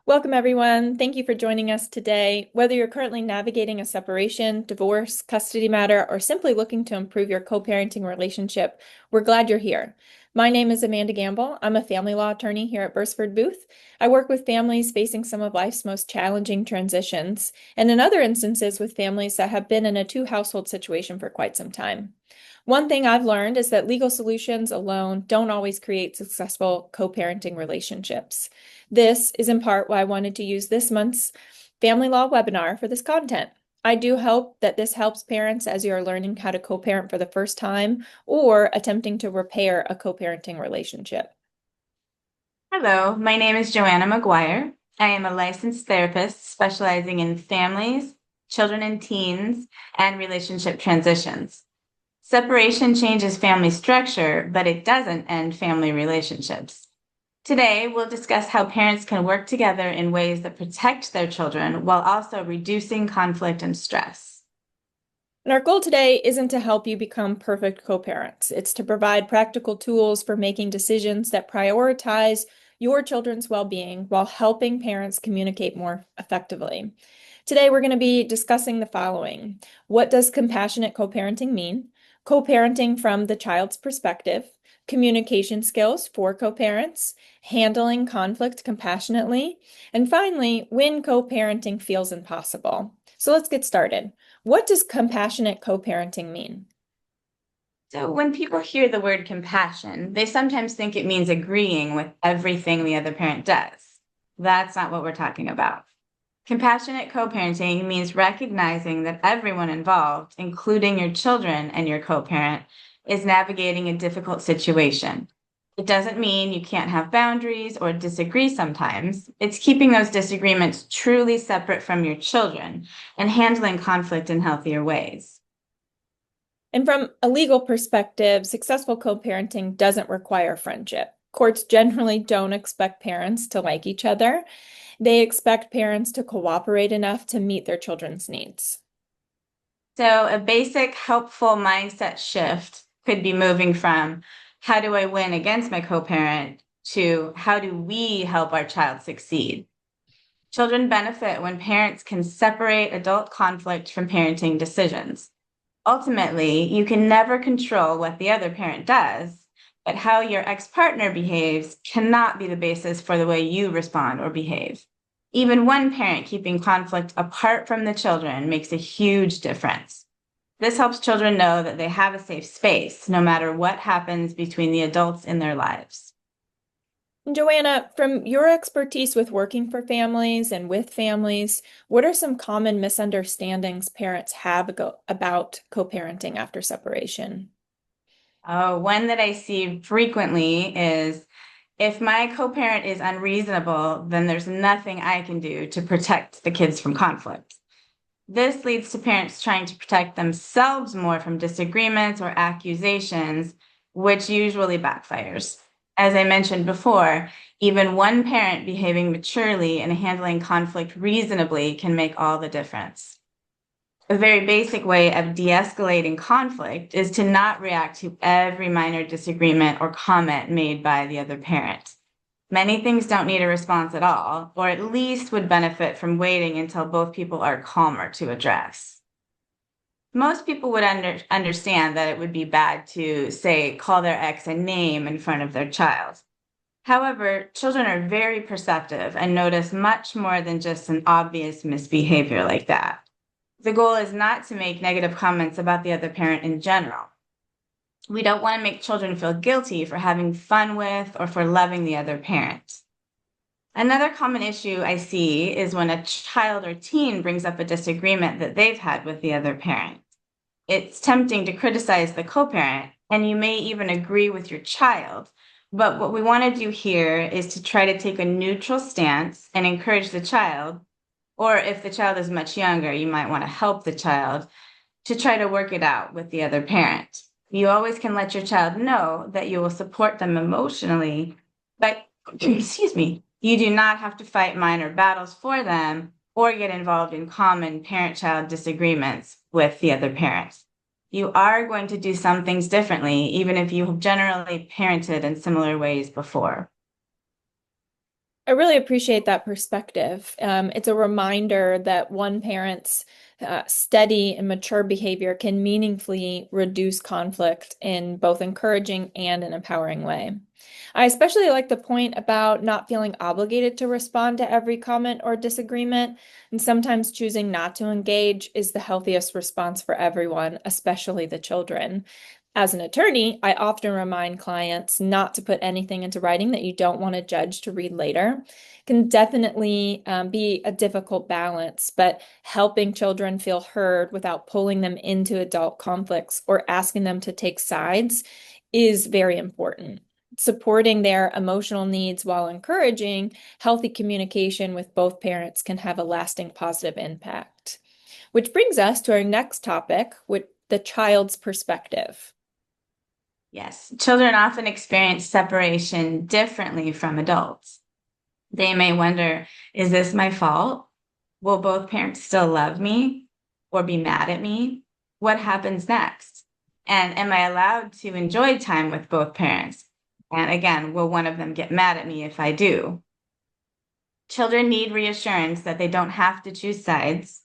Welcome, everyone. Thank you for joining us today. Whether you're currently navigating a separation, divorce, custody matter, or simply looking to improve your co-parenting relationship, we're glad you're here. My name is Amanda Gamble. I'm a family law attorney here at Bursford Booth. I work with families facing some of life's most challenging transitions, and in other instances with families that have been in a two-household situation for quite some time. One thing I've learned is that legal solutions alone don't always create successful co-parenting relationships. This is in part why I wanted to use this month's family law webinar for this content. I do hope that this helps parents as you are learning how to co-parent for the first time or attempting to repair a co-parenting relationship. Hello, my name is Joanna McGuire. I am a licensed therapist specializing in families, children and teens, and relationship transitions. Separation changes family structure, but it doesn't end family relationships. Today, we'll discuss how parents can work together in ways that protect their children while also reducing conflict and stress. And our goal today isn't to help you become perfect co-parents. It's to provide practical tools for making decisions that prioritize your children's well-being while helping parents communicate more effectively. Today, we're going to be discussing the following. What does compassionate co-parenting mean? Co-parenting from the child's perspective, communication skills for co-parents, handling conflict compassionately, and finally, when co-parenting feels impossible. So let's get started. What does compassionate co-parenting mean? So, when people hear the word compassion, they sometimes think it means agreeing with everything the other parent does. That's not what we're talking about. Compassionate co parenting means recognizing that everyone involved, including your children and your co parent, is navigating a difficult situation. It doesn't mean you can't have boundaries or disagree sometimes. It's keeping those disagreements truly separate from your children and handling conflict in healthier ways. And from a legal perspective, successful co-parenting doesn't require friendship. Courts generally don't expect parents to like each other. They expect parents to cooperate enough to meet their children's needs. So, a basic helpful mindset shift could be moving from how do I win against my co parent to how do we help our child succeed? Children benefit when parents can separate adult conflict from parenting decisions. Ultimately, you can never control what the other parent does, but how your ex partner behaves cannot be the basis for the way you respond or behave. Even one parent keeping conflict apart from the children makes a huge difference. This helps children know that they have a safe space no matter what happens between the adults in their lives. Joanna, from your expertise with working for families and with families, what are some common misunderstandings parents have about co-parenting after separation? Oh, one that I see frequently is if my co parent is unreasonable, then there's nothing I can do to protect the kids from conflict. This leads to parents trying to protect themselves more from disagreements or accusations, which usually backfires. As I mentioned before, even one parent behaving maturely and handling conflict reasonably can make all the difference. A very basic way of de escalating conflict is to not react to every minor disagreement or comment made by the other parent. Many things don't need a response at all, or at least would benefit from waiting until both people are calmer to address. Most people would understand that it would be bad to, say, call their ex a name in front of their child. However, children are very perceptive and notice much more than just an obvious misbehavior like that. The goal is not to make negative comments about the other parent in general. We don't want to make children feel guilty for having fun with or for loving the other parent. Another common issue I see is when a child or teen brings up a disagreement that they've had with the other parent. It's tempting to criticize the co parent, and you may even agree with your child. But what we want to do here is to try to take a neutral stance and encourage the child, or if the child is much younger, you might want to help the child to try to work it out with the other parent. You always can let your child know that you will support them emotionally, but excuse me, you do not have to fight minor battles for them or get involved in common parent child disagreements with the other parent. You are going to do some things differently, even if you have generally parented in similar ways before. I really appreciate that perspective. It's a reminder that one parent's steady and mature behavior can meaningfully reduce conflict in both encouraging and an empowering way. I especially like the point about not feeling obligated to respond to every comment or disagreement, and sometimes choosing not to engage is the healthiest response for everyone, especially the children. As an attorney, I often remind clients not to put anything into writing that you don't want a judge to read later. It can definitely be a difficult balance, but helping children feel heard without pulling them into adult conflicts or asking them to take sides is very important. Supporting their emotional needs while encouraging healthy communication with both parents can have a lasting positive impact. Which brings us to our next topic, with the child's perspective. Yes, children often experience separation differently from adults. They may wonder, is this my fault? Will both parents still love me or be mad at me? What happens next? And am I allowed to enjoy time with both parents? And again, will one of them get mad at me if I do? Children need reassurance that they don't have to choose sides.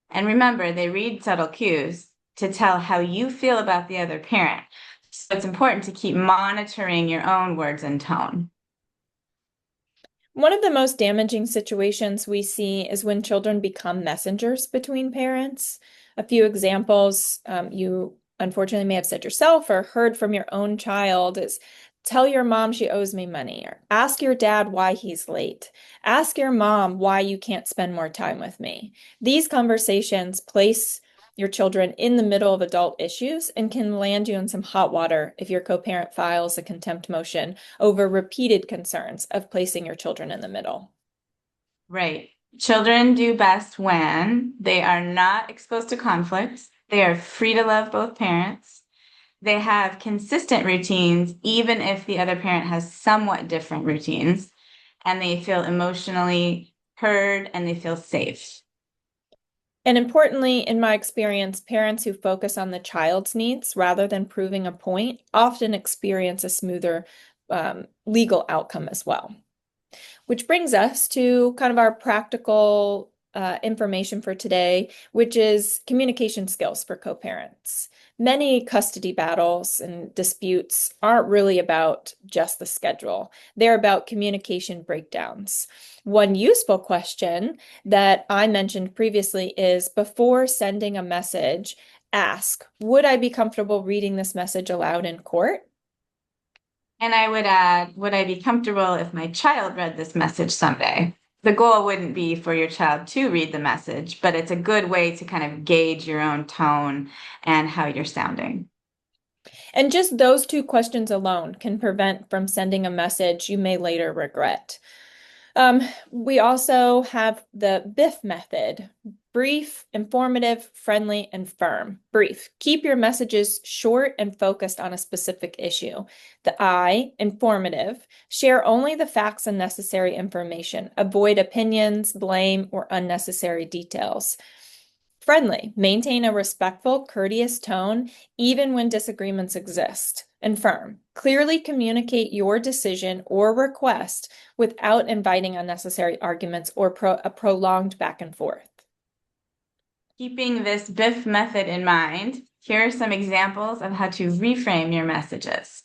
And remember, they read subtle cues to tell how you feel about the other parent. So it's important to keep monitoring your own words and tone. One of the most damaging situations we see is when children become messengers between parents. A few examples you unfortunately may have said yourself or heard from your own child is tell your mom she owes me money, or ask your dad why he's late. Ask your mom why you can't spend more time with me. These conversations place your children in the middle of adult issues and can land you in some hot water if your co-parent files a contempt motion over repeated concerns of placing your children in the middle. Right. Children do best when they are not exposed to conflict. They are free to love both parents. They have consistent routines, even if the other parent has somewhat different routines, and they feel emotionally heard and they feel safe. And importantly, in my experience, parents who focus on the child's needs rather than proving a point often experience a smoother legal outcome as well. Which brings us to kind of our practical information for today, which is communication skills for co-parents. Many custody battles and disputes aren't really about just the schedule. They're about communication breakdowns. One useful question that I mentioned previously is before sending a message, ask, would I be comfortable reading this message aloud in court? And I would add, would I be comfortable if my child read this message someday? The goal wouldn't be for your child to read the message, but it's a good way to kind of gauge your own tone and how you're sounding. And just those two questions alone can prevent from sending a message you may later regret. We also have the BIF method: brief, informative, friendly, and firm. Brief. Keep your messages short and focused on a specific issue. The I, informative. Share only the facts and necessary information. Avoid opinions, blame, or unnecessary details. Friendly. Maintain a respectful, courteous tone, even when disagreements exist. And firm. Clearly communicate your decision or request without inviting unnecessary arguments or a prolonged back and forth. Keeping this BIF method in mind, here are some examples of how to reframe your messages.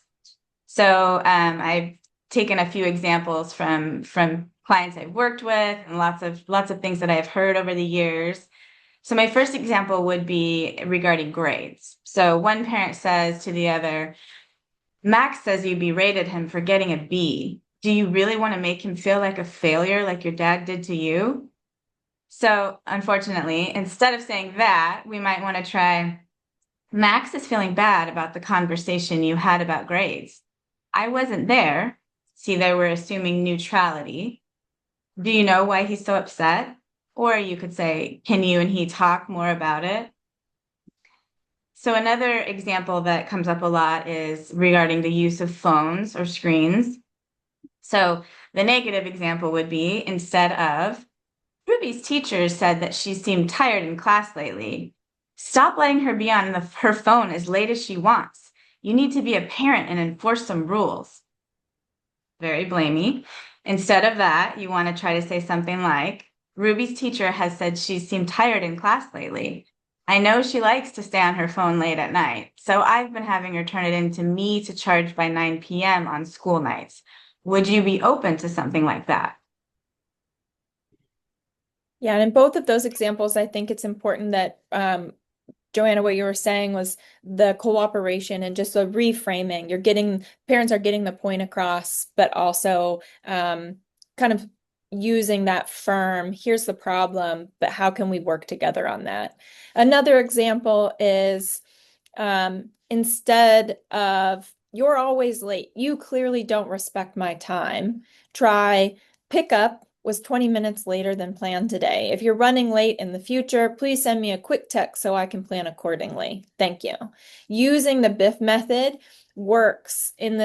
So I've taken a few examples from clients I've worked with and lots of things that I've heard over the years. So my first example would be regarding grades. So one parent says to the other, Max says you berated him for getting a B. Do you really want to make him feel like a failure like your dad did to you? So unfortunately, instead of saying that, we might want to try, Max is feeling bad about the conversation you had about grades. I wasn't there. See, they were assuming neutrality. Do you know why he's so upset? Or you could say, can you and he talk more about it? So another example that comes up a lot is regarding the use of phones or screens. So the negative example would be, instead of, Ruby's teacher said that she seemed tired in class lately. Stop letting her be on her phone as late as she wants. You need to be a parent and enforce some rules. Very blamey. Instead of that, you want to try to say something like, Ruby's teacher has said she's seemed tired in class lately. I know she likes to stay on her phone late at night, so I've been having her turn it in to me to charge by 9 p.m. on school nights. Would you be open to something like that? Yeah, and in both of those examples, I think it's important that Joanna, what you were saying was the cooperation and just the reframing. Parents are getting the point across, but also kind of using that firm, here's the problem, but how can we work together on that? Another example is instead of, you're always late, you clearly don't respect my time, try pick up was 20 minutes later than planned today. If you're running late in the future, please send me a quick text so I can plan accordingly. Thank you. Using the BIF method works in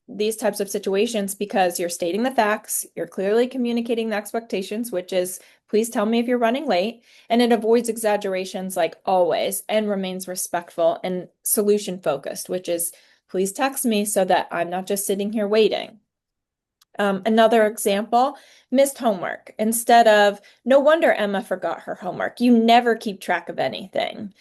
these types of situations because you're stating the facts, you're clearly communicating the expectations, which is please tell me if you're running late, and it avoids exaggerations like always and remains respectful and solution focused, which is please text me so that I'm not just sitting here waiting. Another example, missed homework. Instead of, no wonder Emma forgot her homework. You never keep track of anything.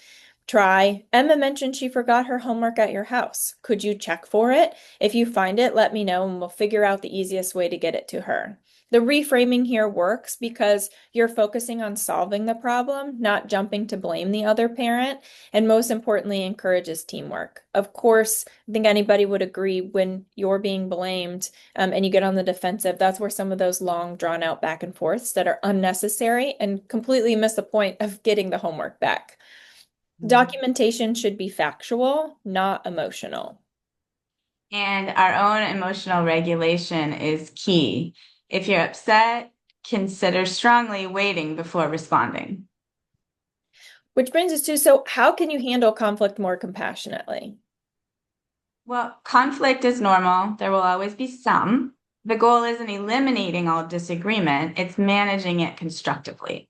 Try, Emma mentioned she forgot her homework at your house. Could you check for it? If you find it, let me know and we'll figure out the easiest way to get it to her. The reframing here works because you're focusing on solving the problem, not jumping to blame the other parent, and most importantly, encourages teamwork. Of course, I think anybody would agree when you're being blamed and you get on the defensive, that's where some of those long, drawn out back and forths that are unnecessary and completely miss the point of getting the homework back. Documentation should be factual, not emotional. And our own emotional regulation is key. If you're upset, consider strongly waiting before responding. Which brings us to, so how can you handle conflict more compassionately? Well, conflict is normal. There will always be some. The goal isn't eliminating all disagreement, it's managing it constructively.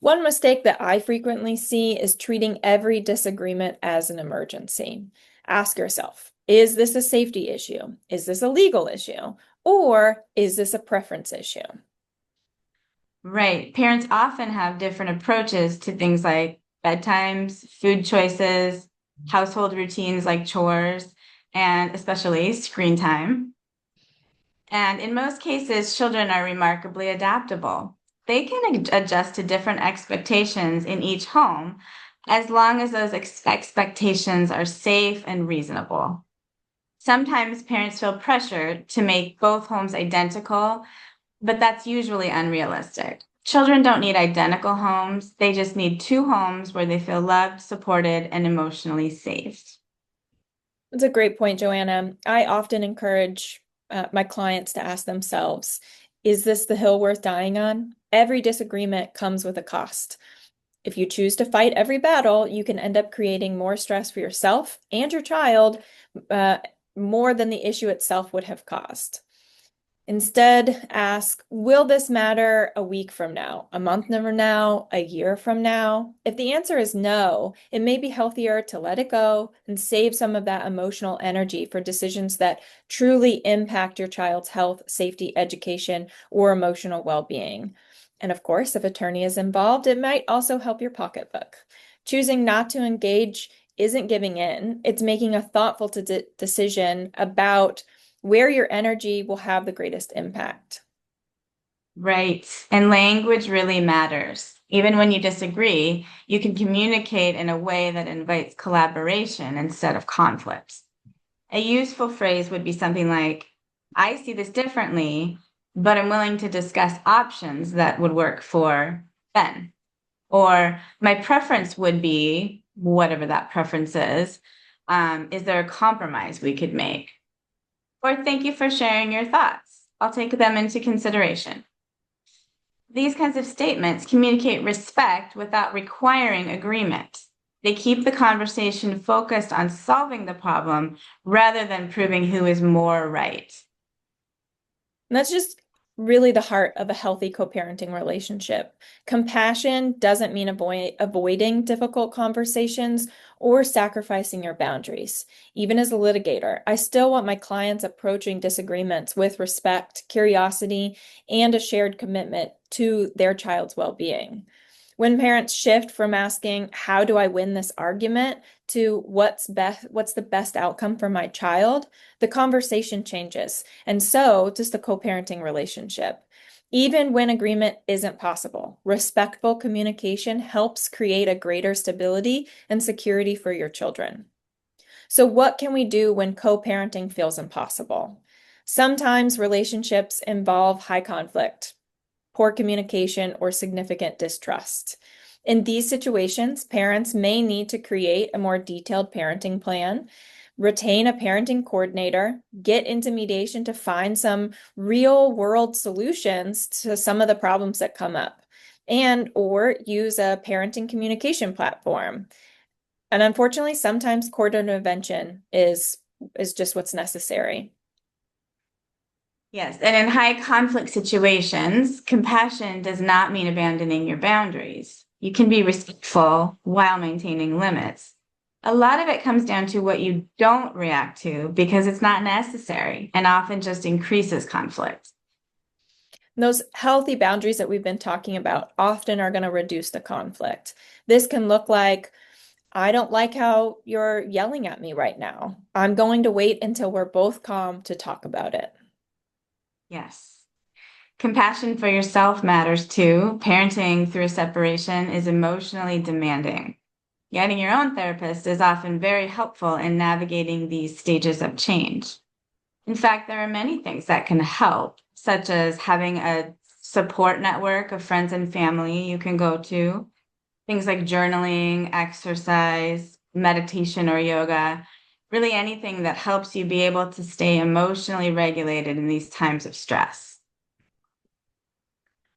One mistake that I frequently see is treating every disagreement as an emergency. Ask yourself, is this a safety issue? Is this a legal issue? Or is this a preference issue? Right. Parents often have different approaches to things like bedtimes, food choices, household routines like chores, and especially screen time. And in most cases, children are remarkably adaptable. They can adjust to different expectations in each home as long as those expectations are safe and reasonable. Sometimes parents feel pressure to make both homes identical, but that's usually unrealistic. Children don't need identical homes, they just need two homes where they feel loved, supported, and emotionally safe. That's a great point, Joanna. I often encourage my clients to ask themselves, is this the hill worth dying on? Every disagreement comes with a cost. If you choose to fight every battle, you can end up creating more stress for yourself and your child, uh, more than the issue itself would have caused. Instead, ask, will this matter a week from now, a month from now, a year from now? If the answer is no, it may be healthier to let it go and save some of that emotional energy for decisions that truly impact your child's health, safety, education, or emotional well-being. And of course, if attorney is involved, it might also help your pocketbook. Choosing not to engage isn't giving in, it's making a thoughtful decision about where your energy will have the greatest impact. Right. And language really matters. Even when you disagree, you can communicate in a way that invites collaboration instead of conflict. A useful phrase would be something like, I see this differently, but I'm willing to discuss options that would work for Ben. Or my preference would be, whatever that preference is there a compromise we could make? Or thank you for sharing your thoughts. I'll take them into consideration. These kinds of statements communicate respect without requiring agreement. They keep the conversation focused on solving the problem rather than proving who is more right. And that's just really the heart of a healthy co-parenting relationship. Compassion doesn't mean avoiding difficult conversations or sacrificing your boundaries. Even as a litigator, I still want my clients approaching disagreements with respect, curiosity, and a shared commitment to their child's well-being. When parents shift from asking, how do I win this argument, to what's the best outcome for my child, the conversation changes. And so does the co-parenting relationship. Even when agreement isn't possible, respectful communication helps create a greater stability and security for your children. So what can we do when co-parenting feels impossible? Sometimes relationships involve high conflict, poor communication, or significant distrust. In these situations, parents may need to create a more detailed parenting plan, retain a parenting coordinator, get into mediation to find some real world solutions to some of the problems that come up, and or use a parenting communication platform. And unfortunately, sometimes court intervention is just what's necessary. Yes, and in high conflict situations, compassion does not mean abandoning your boundaries. You can be respectful while maintaining limits. A lot of it comes down to what you don't react to because it's not necessary and often just increases conflict. Those healthy boundaries that we've been talking about often are going to reduce the conflict. This can look like, I don't like how you're yelling at me right now. I'm going to wait until we're both calm to talk about it. Yes. Compassion for yourself matters too. Parenting through a separation is emotionally demanding. Getting your own therapist is often very helpful in navigating these stages of change. In fact, there are many things that can help, such as having a support network of friends and family you can go to, things like journaling, exercise, meditation, or yoga, really anything that helps you be able to stay emotionally regulated in these times of stress.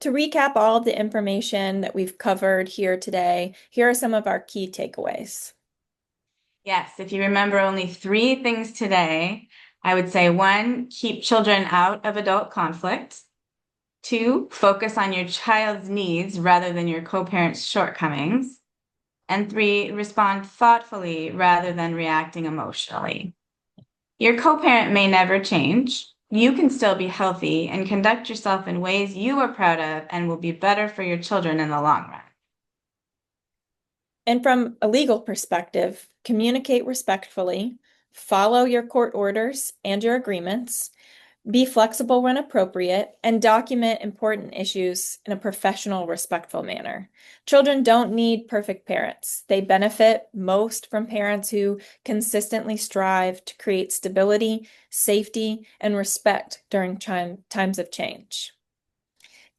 To recap all of the information that we've covered here today, here are some of our key takeaways. Yes, if you remember only 3 things today, I would say 1, keep children out of adult conflict. 2, focus on your child's needs rather than your co-parent's shortcomings. And 3, respond thoughtfully rather than reacting emotionally. Your co-parent may never change. You can still be healthy and conduct yourself in ways you are proud of and will be better for your children in the long run. And from a legal perspective, communicate respectfully, follow your court orders and your agreements, be flexible when appropriate, and document important issues in a professional, respectful manner. Children don't need perfect parents. They benefit most from parents who consistently strive to create stability, safety, and respect during times of change.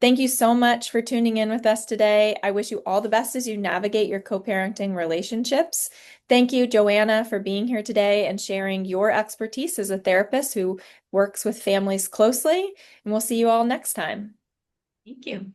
Thank you so much for tuning in with us today. I wish you all the best as you navigate your co-parenting relationships. Thank you, Joanna, for being here today and sharing your expertise as a therapist who works with families closely. And we'll see you all next time. Thank you.